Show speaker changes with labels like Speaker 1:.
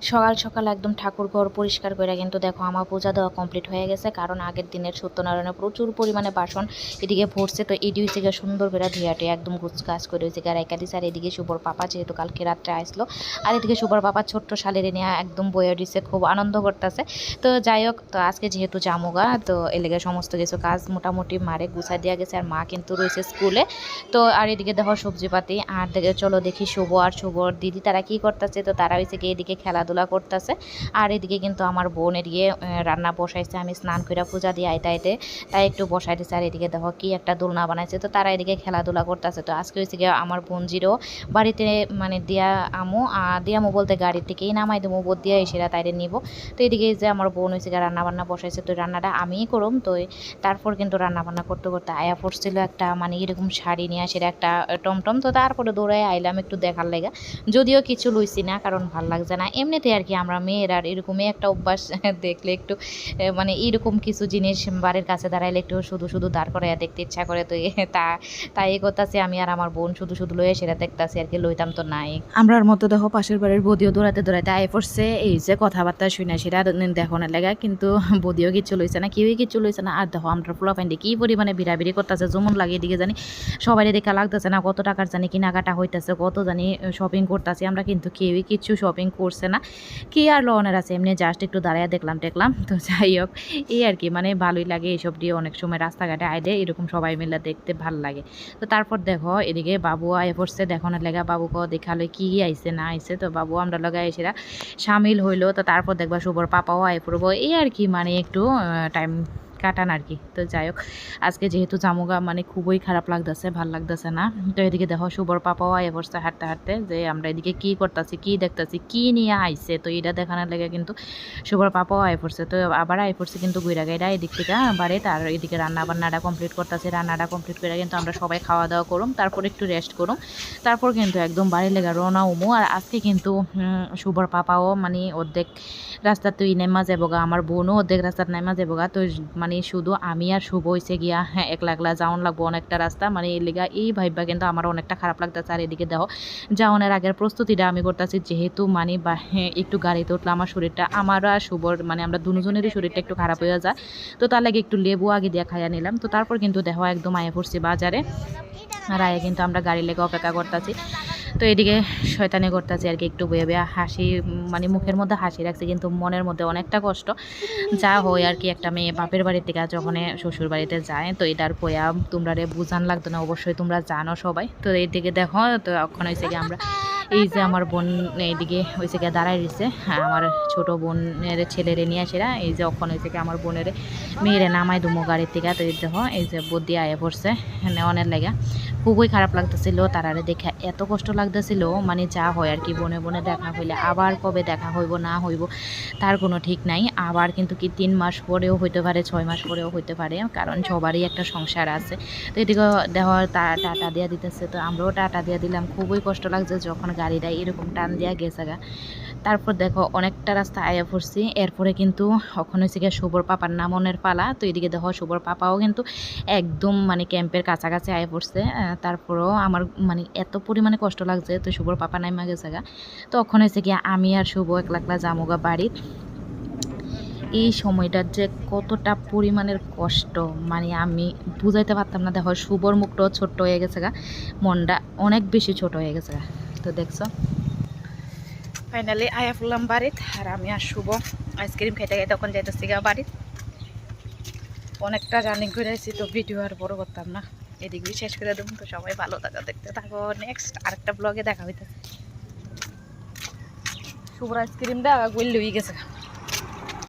Speaker 1: সকাল সকাল একদম ঠাকুর ঘর পরিষ্কার করে কিন্তু দেখো আমার পূজা দেওয়া কমপ্লিট হয়ে গেছে, কারণ আগের দিনের সত্যনারায়ণে প্রচুর পরিমাণে বাসন এদিকে ভরছে। তো এটি হচ্ছে গিয়ে সুন্দর করে ধুয়াটে একদম কাজ করে হয়েছে গা রেখা দিছে। আর এদিকে শুভর পাপা যেহেতু কালকে রাত্রে আসলো, আর এদিকে শুভর পাপা ছোট্ট শালের নিয়ে একদম বয়ে দিচ্ছে, খুব আনন্দ করতেছে। তো যাই হোক, তো আজকে যেহেতু জামুগা, তো এলাকা সমস্ত কিছু কাজ মোটামুটি মারে গুছাই দেওয়া গেছে। আর মা কিন্তু রয়েছে স্কুলে। তো আর এদিকে দেখো সবজিপাতি, আর দেখে চলো দেখি শুভ আর শুভর দিদি তারা কি করতেছে। তো তারা হয়েছে গিয়ে এদিকে খেলাধুলা করতেছে। আর এদিকে কিন্তু আমার বোন এদিকে রান্না বসাইছে, আমি স্নান করে পূজা দিয়ে আইতে তাই একটু বসাই দিচ্ছে। আর এদিকে দেখো কি একটা দোলনা বানাইছে, তো তারা এদিকে খেলাধুলা করতেছে। তো আজকে হয়েছে গিয়ে আমার বোনজিরও বাড়িতে মানে দিয়ামু বলতে গাড়ির থেকেই নামাই দেবো, বোধ দিয়ে এসেরা তাইরে নিব। তো এদিকে যে আমার বোন হয়েছে গিয়ে রান্না বান্না বসাইছে, তো রান্নাটা আমিই করুম। তো তারপর কিন্তু রান্না বান্না করতে করতে আয়া পড়ছিল একটা মানে এরকম শাড়ি নিয়ে আসে একটা টমটম। তো তারপরে দৌড়ায় আইলাম একটু দেখার লেগা, যদিও কিছু লইছি না কারণ ভাল লাগছে না এমনিতে আর কি। আমরা মেয়েরা এরকমই একটা অভ্যাস, দেখলে একটু মানে এইরকম কিছু জিনিস বাড়ির কাছে দাঁড়াইলে একটু শুধু শুধু দাঁড় করাইয়া দেখতে ইচ্ছা করে। তো তাই করতেছি আমি আর আমার বোন শুধু শুধু লইয়া সেটা দেখতেছি আর কি, লইতাম তো নাই। আমরার মতো দেখো পাশের বাড়ির বদিও দৌড়াতে দৌড়াতে আয় পড়ছে, এই যে কথাবার্তা শুনে সেটা দেখো না লেগা, কিন্তু বদিও কিচ্ছু লইছে না, কেউই কিচ্ছু লইছে না। আর দেখো আমরা পোলা পাইন্ডে কি পরিমাণে বিড়াবিড়ি করতেছে, যেমন লাগে এদিকে জানি সবাই দেখা লাগতেছে না কত টাকার জানি কেনাকাটা হইতেছে, কত জানি শপিং করতেছি আমরা, কিন্তু কেউই কিচ্ছু শপিং করছে না। কি আর লনের আছে, এমনি জাস্ট একটু দাঁড়াইয়া দেখলাম। তো যাই হোক, এই আর কি মানে ভালোই লাগে এইসব দিয়ে, অনেক সময় রাস্তাঘাটে আইলে এরকম সবাই মিলে দেখতে ভাল লাগে। তো তারপর দেখো এদিকে বাবু আয় পড়ছে, দেখো না লেগা বাবুকে দেখালো কি আইছে না আইছে। তো বাবু আমরা লগাই এসেরা সামিল হইলো। তো তারপর দেখবা শুভর পাপাও আয় পড়বো, এই আর কি মানে একটু টাইম কাটান আর কি। তো যাই হোক, আজকে যেহেতু জামুগা মানে খুবই খারাপ লাগতেছে, ভাল লাগতেছে না। তো এদিকে দেখো শুভর পাপাও আয় পড়ছে হাঁটতে হাঁটতে, যে আমরা এদিকে কি করতেছি কি দেখতেছি কি নিয়ে আইছে। তো এটা দেখানোর লেগে কিন্তু শুভর পাপাও আয় পড়ছে। তো আবার আয় পড়ছে কিন্তু গুইরা গাইরা এদিক থেকে বাড়িতে। আর এদিকে রান্না বান্নাটা কমপ্লিট করতেছে, রান্নাটা কমপ্লিট করে কিন্তু আমরা সবাই খাওয়া দাওয়া করুম, তারপর একটু রেস্ট করুম, তারপর কিন্তু একদম বাড়ির লেগে রওনা উমু। আর আজকে কিন্তু শুভর পাপাও মানে অর্ধেক রাস্তা তুই নেমা যাবগা, আমার বোনও অর্ধেক রাস্তার নেমা যাবগা। তো মানে শুধু আমি আর শুভ হয়েছে গিয়া একলা একলা যাওয়ান লাগবো অনেকটা রাস্তা, মানে এই লেগা এই ভাইবা কিন্তু আমার অনেকটা খারাপ লাগতেছে। আর এদিকে দেখো যাওয়ানের আগের প্রস্তুতিটা আমি করতেছি, যেহেতু মানে একটু গাড়িতে উঠলে আমার শরীরটা, আমার আর শুভর মানে আমরা দুজনেরই শরীরটা একটু খারাপ হয়ে যায়। তো তার লাগে একটু লেবু আগে দিয়ে খাইয়া নিলাম। তো তারপর কিন্তু দেখো একদম আয়া পড়ছি বাজারে। আর আয়া কিন্তু আমরা গাড়ি লেগে অপেক্ষা করতেছি। তো এদিকে শয়তানি করতেছি আর কি, একটু বয়ে বয়ে হাসি মানে মুখের মধ্যে হাসি রাখছি, কিন্তু মনের মধ্যে অনেকটা কষ্ট। যা হয় আর কি, একটা মেয়ে বাপের বাড়ির থেকে যখন শ্বশুর বাড়িতে যায়, তো এটার পয়া তোমরা বুঝান লাগতো না, অবশ্যই তোমরা জানো সবাই। তো এইদিকে দেখো, তো এখন হয়েছে কি আমরা এই যে আমার বোন এইদিকে হয়েছে গিয়ে দাঁড়াই রয়েছে, আমার ছোট বোনের ছেলেরে নিয়ে আসেরা, এই যে ওখানে হয়েছে কি আমার বোনের মেয়েরে নামাই দুমো গাড়ির থেকে। তো দেখো এই যে বদি আয়ে পড়ছে নেওয়ানের লেগা, খুবই খারাপ লাগতেছিল তারারে দেখে, এত কষ্ট লাগতেছিল। মানে যা হয় আর কি, বনে বনে দেখা হইলে আবার কবে দেখা হইব না হইব তার কোনো ঠিক নাই। আবার কিন্তু কি 3 মাস পরেও হইতে পারে, 6 মাস পরেও হইতে পারে, কারণ সবারই একটা সংসার আছে। তো এদিকে দেখো টাটা দিয়া দিতেছে, তো আমরাও টাটা দিয়া দিলাম। খুবই কষ্ট লাগছে যখন গাড়িটা এরকম টান দিয়া গেছে গা। তারপর দেখো অনেকটা রাস্তা আয়া পড়ছি, এরপরে কিন্তু ওখানে হচ্ছে গিয়ে শুভর পাপার নামনের পালা। তো এদিকে দেখো শুভর পাপাও কিন্তু একদম মানে ক্যাম্পের কাছাকাছি আয়া পড়ছে। তারপরেও আমার মানে এত পরিমাণে কষ্ট লাগছে। তো শুভর পাপা নাইমা গেছে গা। তো ওখানে হচ্ছে গিয়ে আমি আর শুভ একলা একলা জামুগা বাড়ি। এই সময়টার যে কতটা পরিমাণের কষ্ট মানে আমি বুঝাইতে পারতাম না। দেখো শুভর মুখটাও ছোট্ট হয়ে গেছে গা, মনটা অনেক বেশি ছোট হয়ে গেছে গা। তো দেখছো ফাইনালি আয়া ফুললাম বাড়িত, আর আমি আর শুভ আইসক্রিম খাইতে খাইতে তখন যাইতেছি গা বাড়িত। অনেকটা রানিং করে আসছি, তো ভিডিও আর বড় করতাম না, এদিকে শেষ করে দেবো। তো সবাই ভালো থাকা, দেখতে থাকো, নেক্সট আরেকটা ব্লগে দেখা হইতেছে। শুভর আইসক্রিমটা গোল লই গেছে।